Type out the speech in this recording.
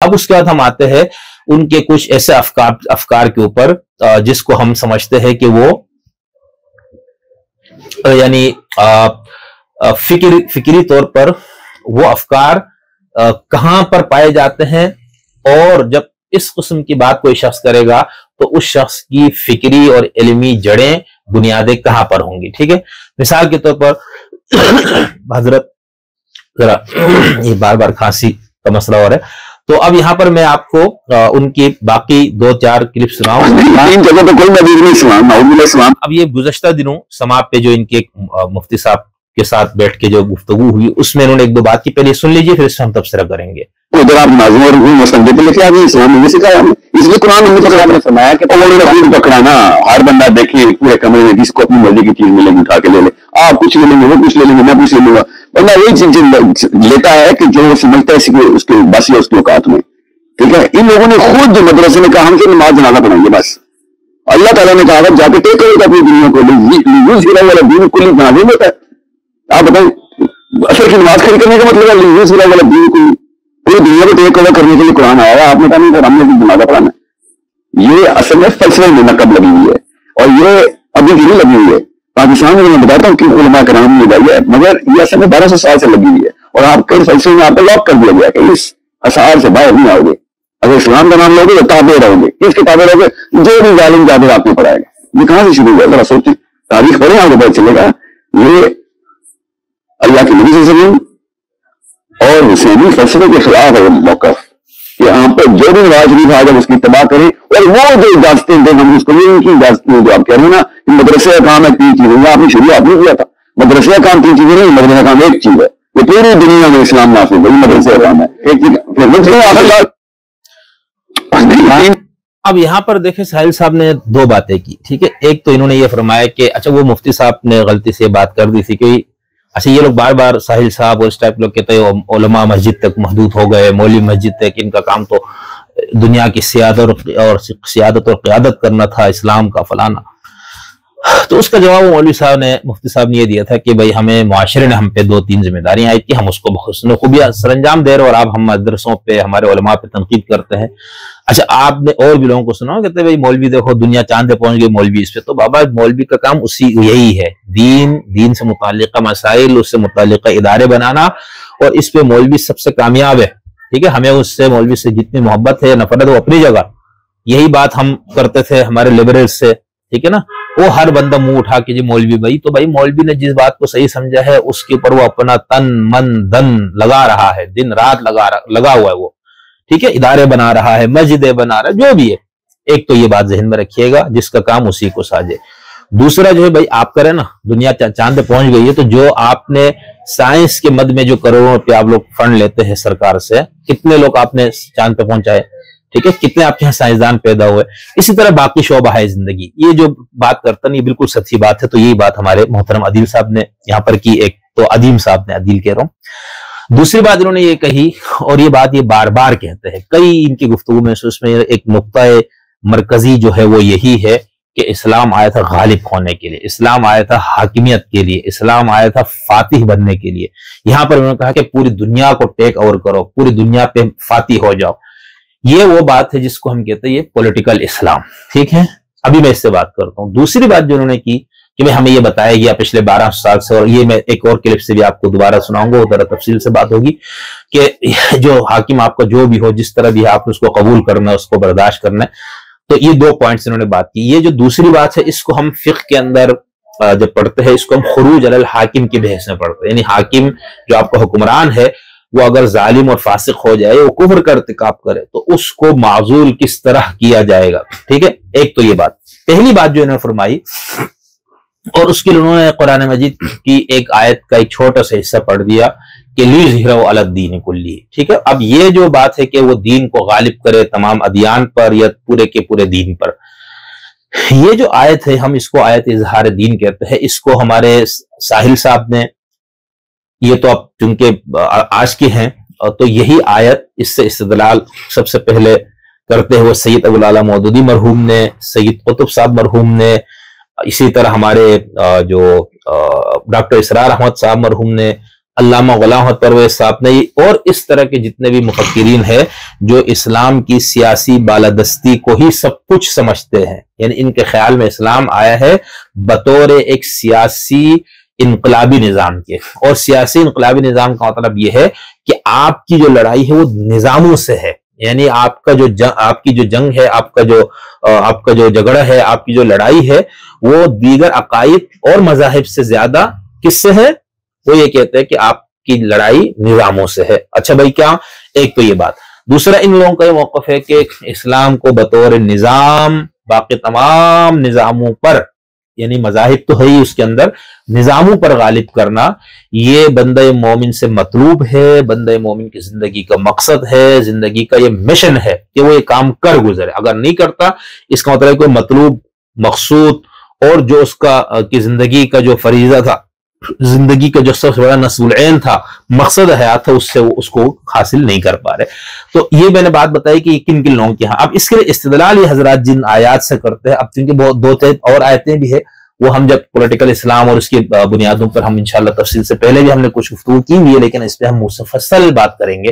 اب اس کے بعد ہم آتے ہیں ان کے کچھ ایسے افکار کے اوپر جس کو ہم سمجھتے ہیں کہ وہ یعنی فکری طور پر وہ افکار کہاں پر پائے جاتے ہیں، اور جب اس قسم کی بات کوئی شخص کرے گا تو اس شخص کی فکری اور علمی جڑیں بنیادیں کہاں پر ہوں گی. ٹھیک ہے، مثال کے طور پر حضرت ذرا یہ بار بار کھانسی کا مسئلہ ہو رہا ہے، تو اب یہاں پر میں آپ کو ان کی باقی 2-4 کلپ سناؤں. اب یہ گزشتہ دنوں سماعت پہ جو ان کے مفتی صاحب کے ساتھ بیٹھ کے جو گفتگو ہوئی اس میں انہوں نے 1-2 بات کی، پہلے سن لیجئے پھر اس سے ہم تبصرہ کریں گے. ادھر آپ نازم اور مسئلے پہ لکھے آگے اسلام نے سکھایا ہمیں، اس لیے قرآن نے فرمایا کہ پکڑانا ہر بندہ دیکھے پورے کمرے میں جس کو اپنی مرضی کی چیز ملے گی اٹھا کے لے لے، آپ کچھ لے لیں گے وہ کچھ لے لیں گے میں کچھ لے لوں گا. بندہ وہی چیز لیتا ہے کہ جو سمجھتا ہے اس کے بس یا اس کے اوقات میں. ٹھیک ہے، ان لوگوں نے خود مدرسے میں کہا ہم سے نماز جنازہ پڑھائیں گے، بس اللہ تعالیٰ نے کہا جا کے ٹیک کرے گا اپنی دنیا کو دین کو بنا دیں دیتا ہے. آپ بتائیں اصل کی نماز کھڑی کرنے کا مطلب ہے دین کو پوری دنیا کو ٹیک اوور کرنے کے لیے قرآن آیا ہے. آپ نے کہا نہیں ہم نے جنازہ پڑھانا ہے. یہ اصل میں فلسفے میں نقب لگی ہوئی ہے، اور یہ ابھی بھی نہیں لگی ہوئی ہے. پاکستان میں میں بتاتا ہوں کہ علماء کرام نے لگائی ہے، مگر یہ اصل میں 1200 سال سے لگی ہوئی ہے، اور آپ کئی فلسفے میں آپ کو لاک کر دیا گیا کہ اس اسعار سے باہر نہیں آؤ گے. اگر اسلام کا نام لوگے تو تابع رہو گے، اس کے تابع رہو گے جو بھی ظالم جابر آپ نے پڑھائے گا. یہ کہاں سے شروع ہوا؟ ذرا سوچیں، تاریخ پڑھیں آپ کو پتہ چلے گا. یہ اللہ کے نبی صلی اللہ علیہ وسلم اور حسینی فلسفے کے خلاف ہے موقف کہ یہاں پر جو بھی نواز شریف آ جب اس کی اتباع کریں، اور وہ جو اجازتیں دیں ہم اس کو ان کی اجازتیں جو آپ کہہ رہے ہیں نا کہ مدرسے کا کام ہے 3 چیزیں، آپ نے شروع آپ نے کیا تھا. مدرسے کا کام 3 چیزیں نہیں، مدرسے کا کام ایک چیز ہے. یہ پوری دنیا میں اسلام نافذ ہے، مدرسے کا کام ہے ایک چیز. اب یہاں پر دیکھیں ساحل صاحب نے 2 باتیں کی. ٹھیک ہے، ایک تو انہوں نے یہ فرمایا کہ اچھا وہ مفتی صاحب نے غلطی سے بات کر دی تھی کہ اچھا یہ لوگ بار بار ساحل صاحب اور اس ٹائپ لوگ کہتے ہیں علماء مسجد تک محدود ہو گئے، مولوی مسجد تک، ان کا کام تو دنیا کی سیادت اور قیادت کرنا تھا اسلام کا فلانا. تو اس کا جواب مولوی صاحب نے مفتی صاحب نے یہ دیا تھا کہ بھائی ہمیں معاشرے نے ہم پہ 2-3 ذمہ داریاں آئی کہ ہم اس کو بحسن خوبیہ سر انجام دے رہے ہیں، اور آپ ہم مدرسوں پہ ہمارے علماء پہ تنقید کرتے ہیں. اچھا آپ نے اور بھی لوگوں کو سنا کہتے ہیں بھائی مولوی دیکھو دنیا چاند پہ پہنچ گئی مولوی اس پہ. تو بابا مولوی کا کام یہی ہے، دین سے متعلقہ مسائل، اس سے متعلقہ ادارے بنانا، اور اس پہ مولوی سب سے کامیاب ہے. ٹھیک ہے، ہمیں اس سے مولوی سے جتنی محبت ہے نفرت وہ اپنی جگہ. یہی بات ہم کرتے تھے ہمارے لبرل سے. ٹھیک ہے نا، وہ ہر بندہ منہ اٹھا کے جی مولوی بھائی، تو بھائی مولوی نے جس بات کو صحیح سمجھا ہے اس کے اوپر وہ اپنا تن من دن لگا رہا ہے، دن رات لگا ہوا ہے وہ. ٹھیک ہے، ادارے بنا رہا ہے، مسجدیں بنا رہا ہے، جو بھی ہے. ایک تو یہ بات ذہن میں رکھیے گا جس کا کام اسی کو ساجے. دوسرا جو ہے بھائی آپ کریں نا دنیا چاند پہ پہنچ گئی ہے، تو جو آپ نے سائنس کے مد میں جو کروڑوں روپے آپ لوگ فنڈ لیتے ہیں سرکار سے، کتنے لوگ آپ نے چاند پہ پہنچائے؟ ٹھیک ہے، کتنے آپ کے یہاں سائنسدان پیدا ہوئے؟ اسی طرح باقی شعبہ ہے زندگی. یہ جو بات کرتا نہیں، یہ بالکل سچی بات ہے. تو یہی بات ہمارے محترم عدیل صاحب نے یہاں پر کی. ایک تو عدیم صاحب نے، عدیل کہہ رہا ہوں. دوسری بات انہوں نے یہ کہی، اور یہ بات یہ بار بار کہتے ہیں کئی ان کی گفتگو میں سے، اس میں ایک نقطہ مرکزی جو ہے وہ یہی ہے کہ اسلام آیا تھا غالب ہونے کے لیے، اسلام آیا تھا حاکمیت کے لیے، اسلام آیا تھا فاتح بننے کے لیے. یہاں پر انہوں نے کہا کہ پوری دنیا کو ٹیک اوور کرو، پوری دنیا پہ فاتح ہو جاؤ. یہ وہ بات ہے جس کو ہم کہتے ہیں یہ پولیٹیکل اسلام. ٹھیک ہے، ابھی میں اس سے بات کرتا ہوں. دوسری بات جو انہوں نے کی کہ میں ہمیں یہ بتایا گیا پچھلے 12 سال سے، اور یہ میں ایک اور کلپ سے بھی آپ کو دوبارہ سناؤں گا، ذرا تفصیل سے بات ہوگی کہ جو حاکم آپ کا جو بھی ہو، جس طرح بھی ہے آپ نے اس کو قبول کرنا ہے، اس کو برداشت کرنا ہے. تو یہ 2 پوائنٹس انہوں نے بات کی. یہ جو دوسری بات ہے اس کو ہم فقہ کے اندر جب پڑھتے ہیں اس کو ہم خروج علی الحاکم کی بحث میں پڑھتے ہیں. یعنی حاکم جو آپ کا حکمران ہے وہ اگر ظالم اور فاسق ہو جائے، وہ کفر کا ارتکاب کرے، تو اس کو معزول کس طرح کیا جائے گا. ٹھیک ہے، ایک تو یہ بات پہلی بات جو انہوں نے فرمائی، اور اس کے لیے انہوں نے قرآن مجید کی ایک آیت کا ایک چھوٹا سا حصہ پڑھ دیا کہ لیظہرہ علی الدین کلہ. ٹھیک ہے، اب یہ جو بات ہے کہ وہ دین کو غالب کرے تمام ادیان پر یا پورے کے پورے دین پر، یہ جو آیت ہے ہم اس کو آیت اظہار دین کہتے ہیں. اس کو ہمارے ساحل صاحب نے، یہ تو اب چونکہ آج کے ہیں تو یہی آیت اس سے استدلال سب سے پہلے کرتے ہوئے سید ابوالعلا مودودی مرحوم نے، سید قطب صاحب مرحوم نے، اسی طرح ہمارے جو ڈاکٹر اسرار احمد صاحب مرحوم نے، علامہ غلام محمد پرویز صاحب نے اور اس طرح کے جتنے بھی مفکرین ہیں جو اسلام کی سیاسی بالادستی کو ہی سب کچھ سمجھتے ہیں، یعنی ان کے خیال میں اسلام آیا ہے بطور ایک سیاسی انقلابی نظام کے، اور سیاسی انقلابی نظام کا مطلب یہ ہے کہ آپ کی جو لڑائی ہے وہ نظاموں سے ہے، یعنی آپ کی جو جنگ ہے، آپ کا جو جھگڑا ہے، آپ کی جو لڑائی ہے وہ دیگر عقائد اور مذاہب سے زیادہ کس سے ہے؟ وہ یہ کہتے ہیں کہ آپ کی لڑائی نظاموں سے ہے۔ اچھا بھائی، کیا ایک تو یہ بات، دوسرا ان لوگوں کا یہ موقف ہے کہ اسلام کو بطور نظام باقی تمام نظاموں پر، یعنی مذاہب تو ہے ہی اس کے اندر، نظاموں پر غالب کرنا یہ بندہ مومن سے مطلوب ہے، بندہ مومن کی زندگی کا مقصد ہے، زندگی کا یہ مشن ہے کہ وہ یہ کام کر گزرے۔ اگر نہیں کرتا اس کا مطلب کوئی مطلوب، مقصود اور جو اس کا کی زندگی کا جو فریضہ تھا، زندگی کا جو سب سے بڑا نصب العین تھا، مقصد حیات تھا، اس سے وہ اس کو حاصل نہیں کر پا رہے۔ تو یہ میں نے بات بتائی کہ کن کن لوگوں کی ہاں۔ اب اس کے لیے استدلال یہ حضرات جن آیات سے کرتے ہیں، اب چونکہ بہت دو تین اور آیتیں بھی ہے، وہ ہم جب پولیٹیکل اسلام اور اس کی بنیادوں پر ہم انشاءاللہ تفصیل سے پہلے بھی ہم نے کچھ گفتگو کی ہوئی ہے، لیکن اس پہ ہم مفصل بات کریں گے۔